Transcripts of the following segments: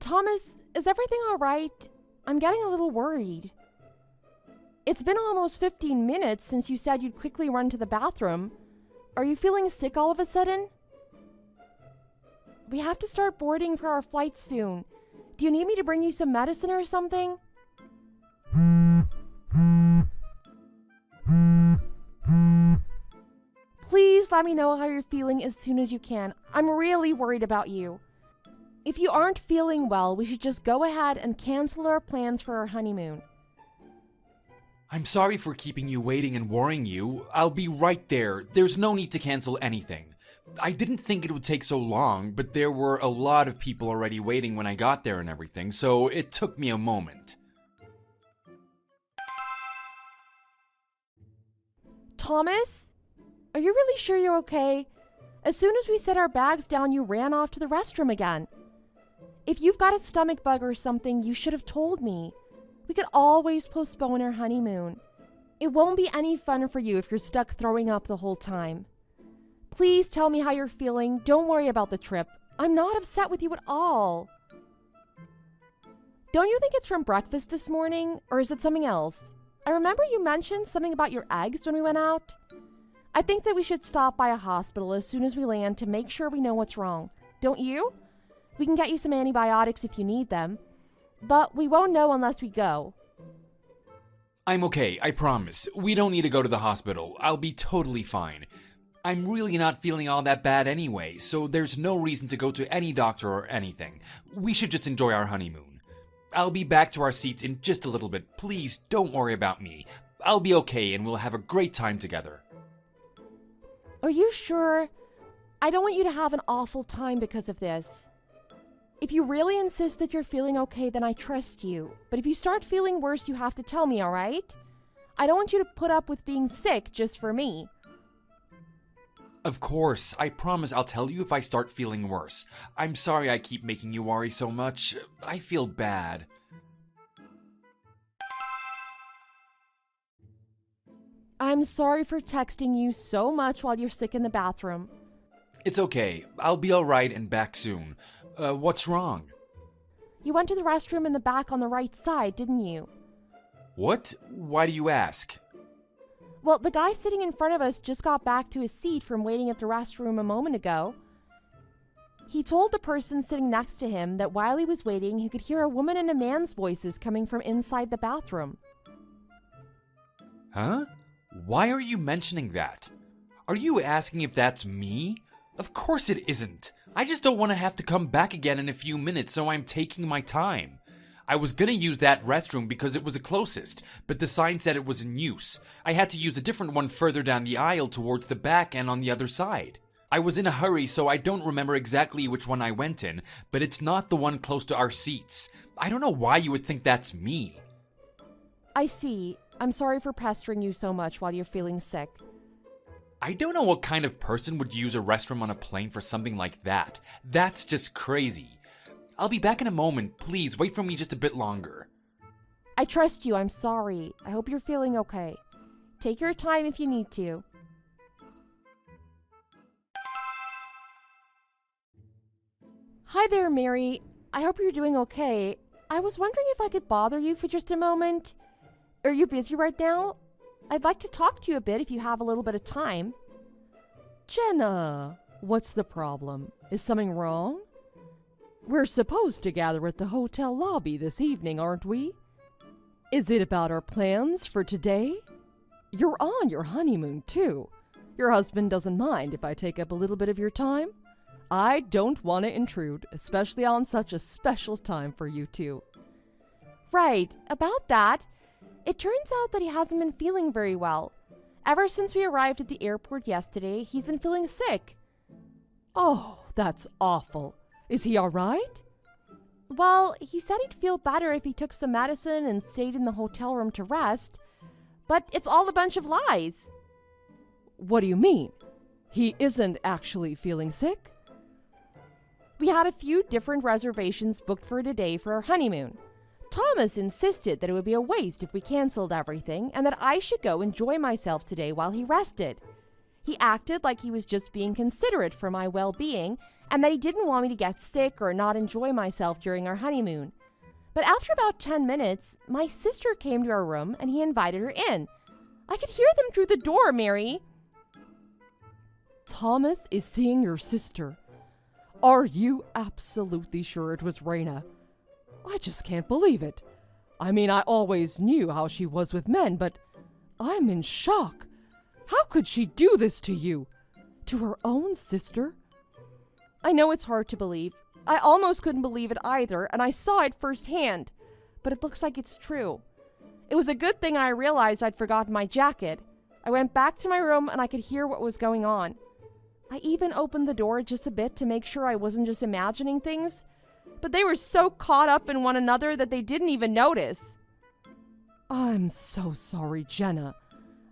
Thomas, is everything all right? I'm getting a little worried. It's been almost 15 minutes since you said you'd quickly run to the bathroom. Are you feeling sick all of a sudden? We have to start boarding for our flight soon. Do you need me to bring you some medicine or something? Please let me know how you're feeling as soon as you can. I'm really worried about you. If you aren't feeling well, we should just go ahead and cancel our plans for our honeymoon. I'm sorry for keeping you waiting and worrying you. I'll be right there. There's no need to cancel anything. I didn't think it would take so long, but there were a lot of people already waiting when I got there and everything, so it took me a moment. Thomas? Are you really sure you're okay? As soon as we set our bags down, you ran off to the restroom again. If you've got a stomach bug or something, you should have told me. We could always postpone our honeymoon. It won't be any fun for you if you're stuck throwing up the whole time. Please tell me how you're feeling. Don't worry about the trip. I'm not upset with you at all. Don't you think it's from breakfast this morning, or is it something else? I remember you mentioned something about your eggs when we went out. I think that we should stop by a hospital as soon as we land to make sure we know what's wrong. Don't you? We can get you some antibiotics if you need them. But we won't know unless we go. I'm okay, I promise. We don't need to go to the hospital. I'll be totally fine. I'm really not feeling all that bad anyway, so there's no reason to go to any doctor or anything. We should just enjoy our honeymoon. I'll be back to our seats in just a little bit. Please don't worry about me. I'll be okay and we'll have a great time together. Are you sure? I don't want you to have an awful time because of this. If you really insist that you're feeling okay, then I trust you. But if you start feeling worse, you have to tell me, all right? I don't want you to put up with being sick just for me. Of course, I promise I'll tell you if I start feeling worse. I'm sorry I keep making you worry so much. I feel bad. I'm sorry for texting you so much while you're sick in the bathroom. It's okay. I'll be alright and back soon. What's wrong? You went to the restroom in the back on the right side, didn't you? What? Why do you ask? Well, the guy sitting in front of us just got back to his seat from waiting at the restroom a moment ago. He told the person sitting next to him that while he was waiting, he could hear a woman and a man's voices coming from inside the bathroom. Huh? Why are you mentioning that? Are you asking if that's me? Of course it isn't. I just don't want to have to come back again in a few minutes, so I'm taking my time. I was gonna use that restroom because it was the closest, but the sign said it was in use. I had to use a different one further down the aisle towards the back and on the other side. I was in a hurry, so I don't remember exactly which one I went in, but it's not the one close to our seats. I don't know why you would think that's me. I see. I'm sorry for pestering you so much while you're feeling sick. I don't know what kind of person would use a restroom on a plane for something like that. That's just crazy. I'll be back in a moment. Please wait for me just a bit longer. I trust you. I'm sorry. I hope you're feeling okay. Take your time if you need to. Hi there, Mary. I hope you're doing okay. I was wondering if I could bother you for just a moment. Are you busy right now? I'd like to talk to you a bit if you have a little bit of time. Jenna, what's the problem? Is something wrong? We're supposed to gather at the hotel lobby this evening, aren't we? Is it about our plans for today? You're on your honeymoon, too. Your husband doesn't mind if I take up a little bit of your time? I don't want to intrude, especially on such a special time for you two. Right, about that. It turns out that he hasn't been feeling very well. Ever since we arrived at the airport yesterday, he's been feeling sick. Oh, that's awful. Is he all right? Well, he said he'd feel better if he took some medicine and stayed in the hotel room to rest, but it's all a bunch of lies. What do you mean? He isn't actually feeling sick? We had a few different reservations booked for today for our honeymoon. Thomas insisted that it would be a waste if we canceled everything and that I should go enjoy myself today while he rested. He acted like he was just being considerate for my well-being and that he didn't want me to get sick or not enjoy myself during our honeymoon. But after about 10 minutes, my sister came to our room and he invited her in. I could hear them through the door, Mary. Thomas is seeing your sister. Are you absolutely sure it was Raina? I just can't believe it. I mean, I always knew how she was with men, but I'm in shock. How could she do this to you? To her own sister? I know it's hard to believe. I almost couldn't believe it either, and I saw it firsthand. But it looks like it's true. It was a good thing I realized I'd forgotten my jacket. I went back to my room and I could hear what was going on. I even opened the door just a bit to make sure I wasn't just imagining things. But they were so caught up in one another that they didn't even notice. I'm so sorry, Jenna.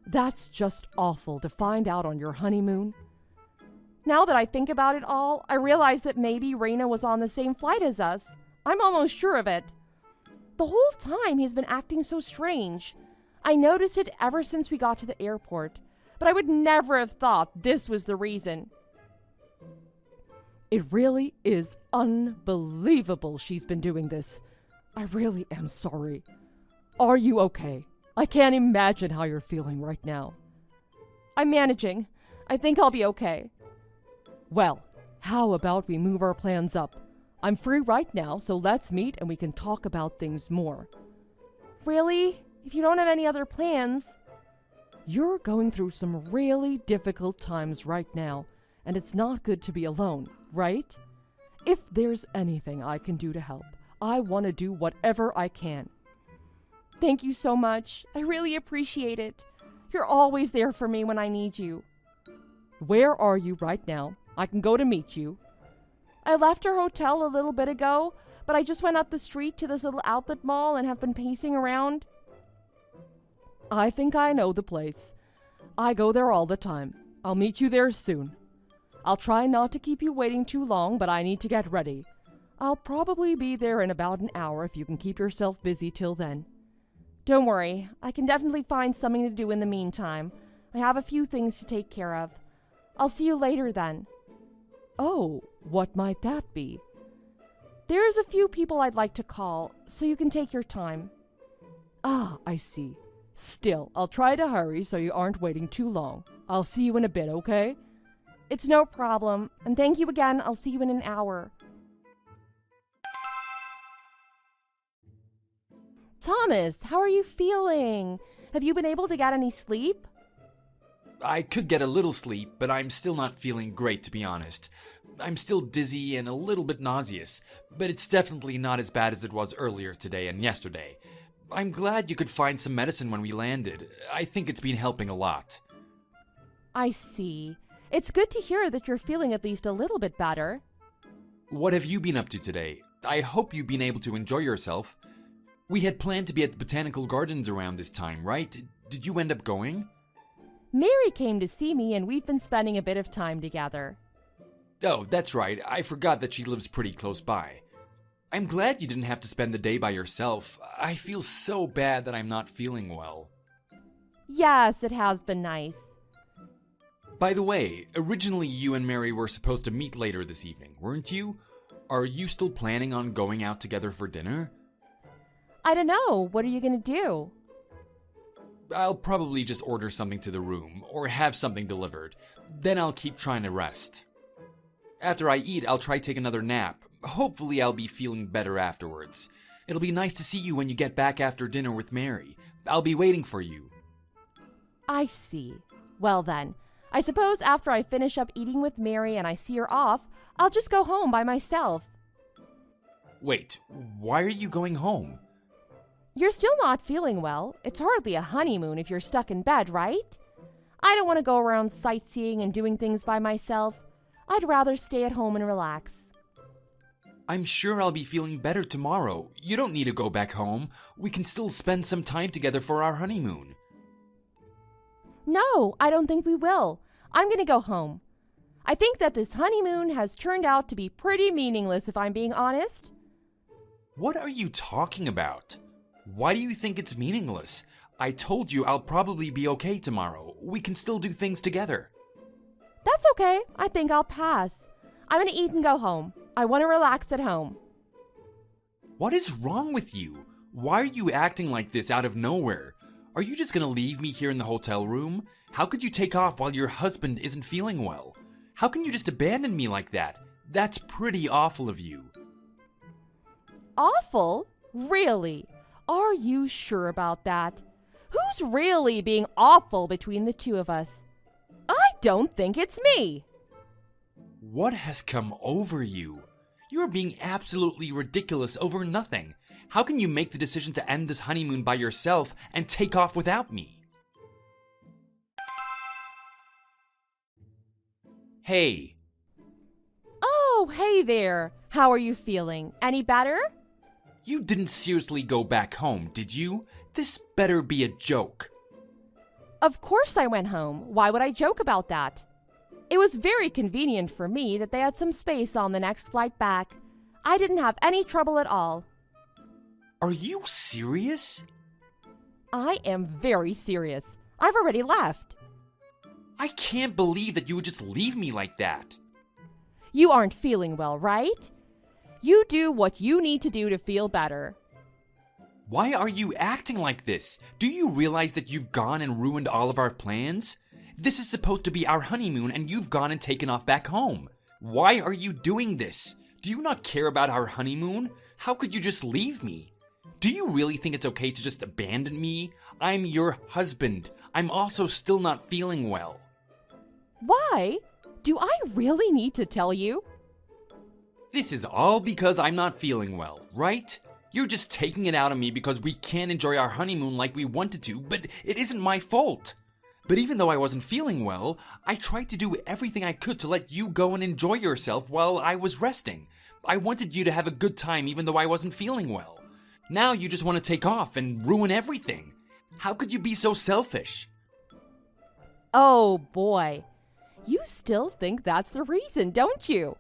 That's just awful to find out on your honeymoon. Now that I think about it all, I realize that maybe Raina was on the same flight as us. I'm almost sure of it. The whole time he's been acting so strange. I noticed it ever since we got to the airport, but I would never have thought this was the reason. It really is unbelievable she's been doing this. I really am sorry. Are you okay? I can't imagine how you're feeling right now. I'm managing. I think I'll be okay. Well, how about we move our plans up? I'm free right now, so let's meet and we can talk about things more. Really? If you don't have any other plans? You're going through some really difficult times right now, and it's not good to be alone, right? If there's anything I can do to help, I want to do whatever I can. Thank you so much. I really appreciate it. You're always there for me when I need you. Where are you right now? I can go to meet you. I left our hotel a little bit ago, but I just went up the street to this little outlet mall and have been pacing around. I think I know the place. I go there all the time. I'll meet you there soon. I'll try not to keep you waiting too long, but I need to get ready. I'll probably be there in about an hour if you can keep yourself busy till then. Don't worry, I can definitely find something to do in the meantime. I have a few things to take care of. I'll see you later then. Oh, what might that be? There's a few people I'd like to call, so you can take your time. Ah, I see. Still, I'll try to hurry so you aren't waiting too long. I'll see you in a bit, okay? It's no problem, and thank you again. I'll see you in an hour. Thomas, how are you feeling? Have you been able to get any sleep? I could get a little sleep, but I'm still not feeling great, to be honest. I'm still dizzy and a little bit nauseous, but it's definitely not as bad as it was earlier today and yesterday. I'm glad you could find some medicine when we landed. I think it's been helping a lot. I see. It's good to hear that you're feeling at least a little bit better. What have you been up to today? I hope you've been able to enjoy yourself. We had planned to be at the botanical gardens around this time, right? Did you end up going? Mary came to see me and we've been spending a bit of time together. Oh, that's right. I forgot that she lives pretty close by. I'm glad you didn't have to spend the day by yourself. I feel so bad that I'm not feeling well. Yes, it has been nice. By the way, originally you and Mary were supposed to meet later this evening, weren't you? Are you still planning on going out together for dinner? I don't know. What are you going to do? I'll probably just order something to the room, or have something delivered. Then I'll keep trying to rest. After I eat, I'll try to take another nap. Hopefully I'll be feeling better afterwards. It'll be nice to see you when you get back after dinner with Mary. I'll be waiting for you. I see. Well then, I suppose after I finish up eating with Mary and I see her off, I'll just go home by myself. Wait, why are you going home? You're still not feeling well. It's hardly a honeymoon if you're stuck in bed, right? I don't want to go around sightseeing and doing things by myself. I'd rather stay at home and relax. I'm sure I'll be feeling better tomorrow. You don't need to go back home. We can still spend some time together for our honeymoon. No, I don't think we will. I'm going to go home. I think that this honeymoon has turned out to be pretty meaningless, if I'm being honest. What are you talking about? Why do you think it's meaningless? I told you I'll probably be okay tomorrow. We can still do things together. That's okay. I think I'll pass. I'm gonna eat and go home. I want to relax at home. What is wrong with you? Why are you acting like this out of nowhere? Are you just gonna leave me here in the hotel room? How could you take off while your husband isn't feeling well? How can you just abandon me like that? That's pretty awful of you. Awful? Really? Are you sure about that? Who's really being awful between the two of us? I don't think it's me. What has come over you? You are being absolutely ridiculous over nothing. How can you make the decision to end this honeymoon by yourself and take off without me? Hey. Oh, hey there. How are you feeling? Any better? You didn't seriously go back home, did you? This better be a joke. Of course I went home. Why would I joke about that? It was very convenient for me that they had some space on the next flight back. I didn't have any trouble at all. Are you serious? I am very serious. I've already left. I can't believe that you would just leave me like that. You aren't feeling well, right? You do what you need to do to feel better. Why are you acting like this? Do you realize that you've gone and ruined all of our plans? This is supposed to be our honeymoon and you've gone and taken off back home. Why are you doing this? Do you not care about our honeymoon? How could you just leave me? Do you really think it's okay to just abandon me? I'm your husband. I'm also still not feeling well. Why? Do I really need to tell you? This is all because I'm not feeling well, right? You're just taking it out on me because we can't enjoy our honeymoon like we wanted to, but it isn't my fault. But even though I wasn't feeling well, I tried to do everything I could to let you go and enjoy yourself while I was resting. I wanted you to have a good time even though I wasn't feeling well. Now you just want to take off and ruin everything. How could you be so selfish? Oh boy. You still think that's the reason, don't you?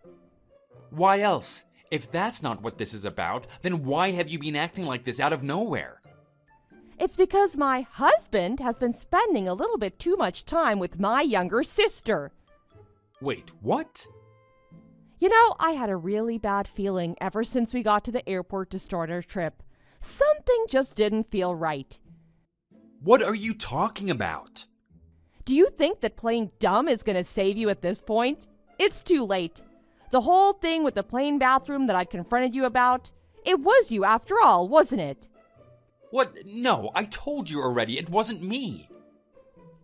Why else? If that's not what this is about, then why have you been acting like this out of nowhere? It's because my husband has been spending a little bit too much time with my younger sister. Wait, what? You know, I had a really bad feeling ever since we got to the airport to start our trip. Something just didn't feel right. What are you talking about? Do you think that playing dumb is going to save you at this point? It's too late. The whole thing with the plain bathroom that I'd confronted you about, it was you after all, wasn't it? What? No, I told you already, it wasn't me.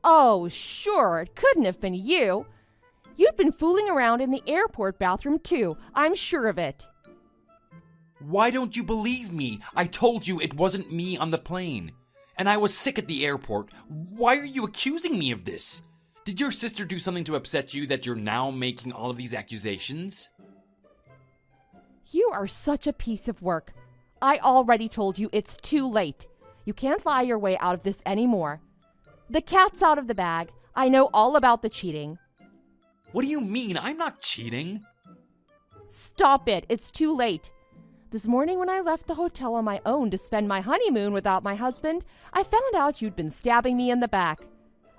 Oh, sure, it couldn't have been you. You'd been fooling around in the airport bathroom too, I'm sure of it. Why don't you believe me? I told you it wasn't me on the plane. And I was sick at the airport. Why are you accusing me of this? Did your sister do something to upset you that you're now making all of these accusations? You are such a piece of work. I already told you it's too late. You can't lie your way out of this anymore. The cat's out of the bag. I know all about the cheating. What do you mean? I'm not cheating. Stop it. It's too late. This morning when I left the hotel on my own to spend my honeymoon without my husband, I found out you'd been stabbing me in the back.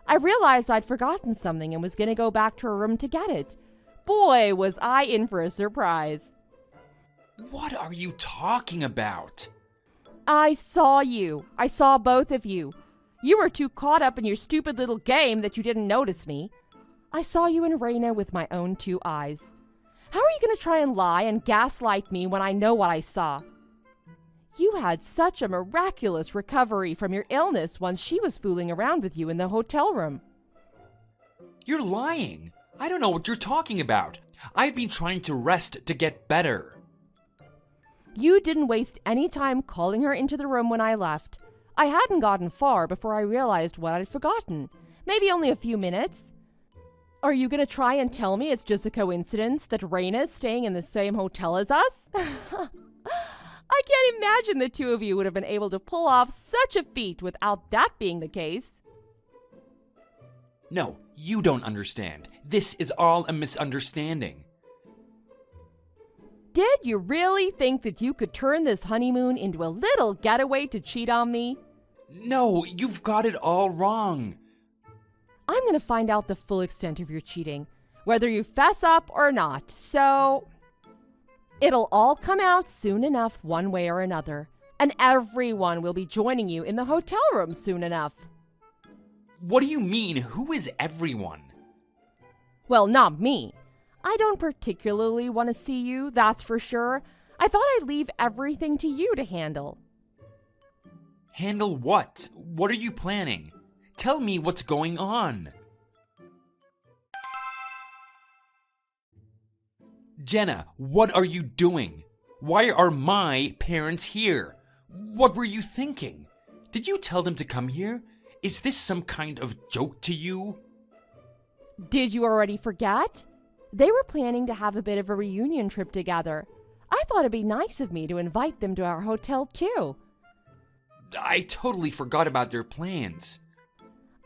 I realized I'd forgotten something and was going to go back to her room to get it. Boy, was I in for a surprise. What are you talking about? I saw you. I saw both of you. You were too caught up in your stupid little game that you didn't notice me. I saw you and Raina with my own 2 eyes. How are you going to try and lie and gaslight me when I know what I saw? You had such a miraculous recovery from your illness once she was fooling around with you in the hotel room. You're lying. I don't know what you're talking about. I've been trying to rest to get better. You didn't waste any time calling her into the room when I left. I hadn't gotten far before I realized what I'd forgotten. Maybe only a few minutes. Are you going to try and tell me it's just a coincidence that Raina is staying in the same hotel as us? I can't imagine the two of you would have been able to pull off such a feat without that being the case. No, you don't understand. This is all a misunderstanding. Did you really think that you could turn this honeymoon into a little getaway to cheat on me? No, you've got it all wrong. I'm going to find out the full extent of your cheating. whether you fess up or not. So it'll all come out soon enough one way or another. And everyone will be joining you in the hotel room soon enough. What do you mean, who is everyone? Well, not me. I don't particularly want to see you, that's for sure. I thought I'd leave everything to you to handle. Handle what? What are you planning? Tell me what's going on. Jenna, what are you doing? Why are my parents here? What were you thinking? Did you tell them to come here? Is this some kind of joke to you? Did you already forget? They were planning to have a bit of a reunion trip together. I thought it'd be nice of me to invite them to our hotel too. I totally forgot about their plans.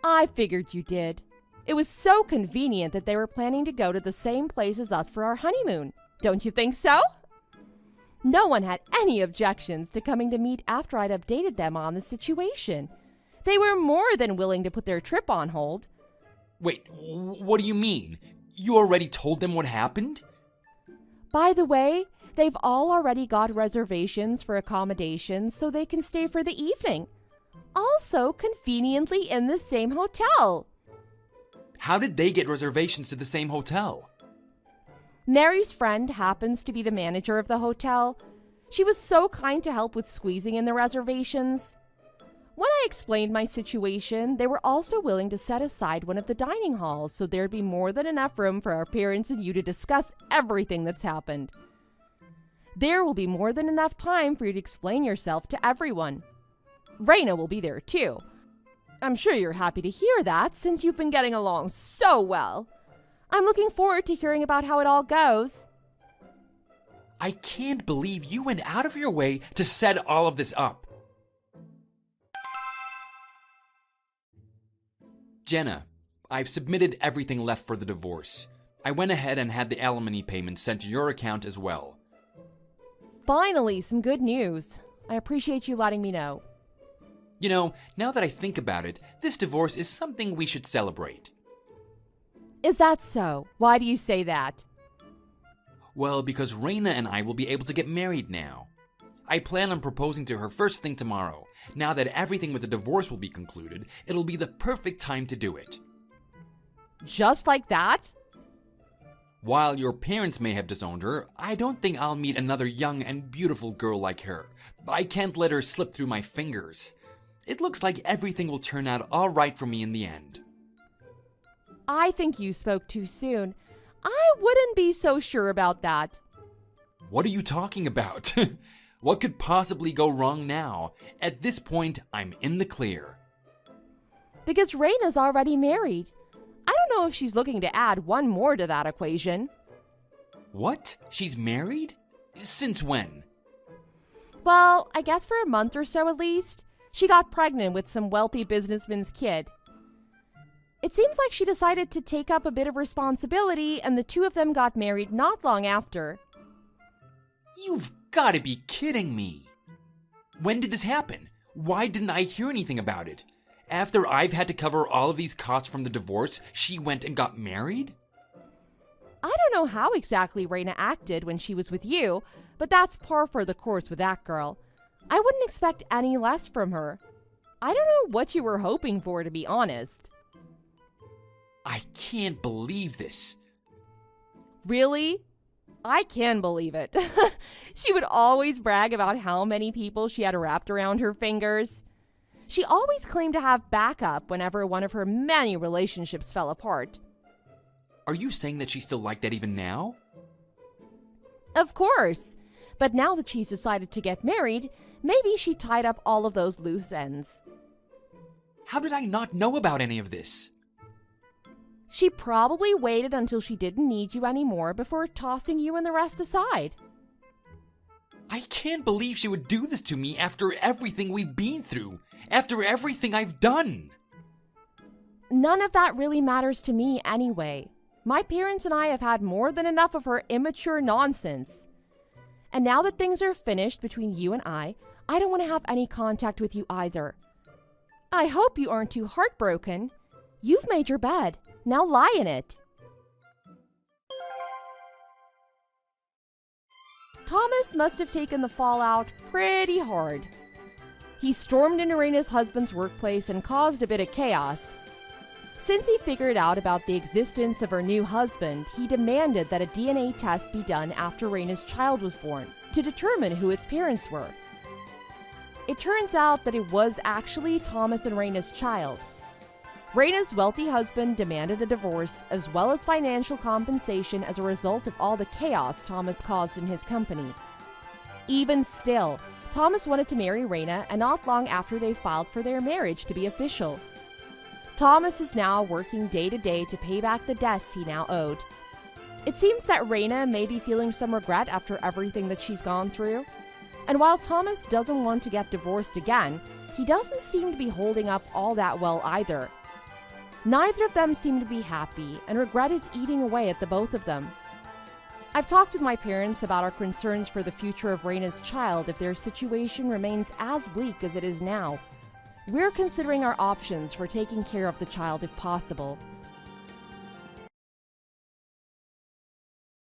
I figured you did. It was so convenient that they were planning to go to the same place as us for our honeymoon. Don't you think so? No one had any objections to coming to meet after I'd updated them on the situation. They were more than willing to put their trip on hold. Wait, what do you mean? You already told them what happened? By the way, they've all already got reservations for accommodations so they can stay for the evening. Also conveniently in the same hotel. How did they get reservations to the same hotel? Mary's friend happens to be the manager of the hotel. She was so kind to help with squeezing in the reservations. When I explained my situation, they were also willing to set aside one of the dining halls so there'd be more than enough room for our parents and you to discuss everything that's happened. There will be more than enough time for you to explain yourself to everyone. Raina will be there too. I'm sure you're happy to hear that since you've been getting along so well. I'm looking forward to hearing about how it all goes. I can't believe you went out of your way to set all of this up. Jenna, I've submitted everything left for the divorce. I went ahead and had the alimony payment sent to your account as well. Finally, some good news. I appreciate you letting me know. You know, now that I think about it, this divorce is something we should celebrate. Is that so? Why do you say that? Well, because Raina and I will be able to get married now. I plan on proposing to her first thing tomorrow. Now that everything with the divorce will be concluded, it'll be the perfect time to do it. Just like that? While your parents may have disowned her, I don't think I'll meet another young and beautiful girl like her. I can't let her slip through my fingers. It looks like everything will turn out all right for me in the end. I think you spoke too soon. I wouldn't be so sure about that. What are you talking about? What could possibly go wrong now? At this point, I'm in the clear. Because Raina's already married. I don't know if she's looking to add one more to that equation. What? She's married? Since when? Well, I guess for a month or so at least. She got pregnant with some wealthy businessman's kid. It seems like she decided to take up a bit of responsibility, and the two of them got married not long after. You've got to be kidding me. When did this happen? Why didn't I hear anything about it? After I've had to cover all of these costs from the divorce, she went and got married? I don't know how exactly Raina acted when she was with you, but that's par for the course with that girl. I wouldn't expect any less from her. I don't know what you were hoping for, to be honest. I can't believe this. Really? I can believe it. She would always brag about how many people she had wrapped around her fingers. She always claimed to have backup whenever one of her many relationships fell apart. Are you saying that she's still like that even now? Of course. But now that she's decided to get married, maybe she tied up all of those loose ends. How did I not know about any of this? She probably waited until she didn't need you anymore before tossing you and the rest aside. I can't believe she would do this to me after everything we've been through, after everything I've done. None of that really matters to me anyway. My parents and I have had more than enough of her immature nonsense. And now that things are finished between you and I don't want to have any contact with you either. I hope you aren't too heartbroken. You've made your bed. Now lie in it. Thomas must have taken the fallout pretty hard. He stormed into Raina's husband's workplace and caused a bit of chaos. Since he figured out about the existence of her new husband, he demanded that a DNA test be done after Raina's child was born to determine who its parents were. It turns out that it was actually Thomas and Raina's child. Raina's wealthy husband demanded a divorce as well as financial compensation as a result of all the chaos Thomas caused in his company. Even still, Thomas wanted to marry Raina, and not long after they filed for their marriage to be official. Thomas is now working day to day to pay back the debts he now owed. It seems that Raina may be feeling some regret after everything that she's gone through. And while Thomas doesn't want to get divorced again, he doesn't seem to be holding up all that well either. Neither of them seem to be happy, and regret is eating away at the both of them. I've talked with my parents about our concerns for the future of Raina's child if their situation remains as bleak as it is now. We're considering our options for taking care of the child if possible.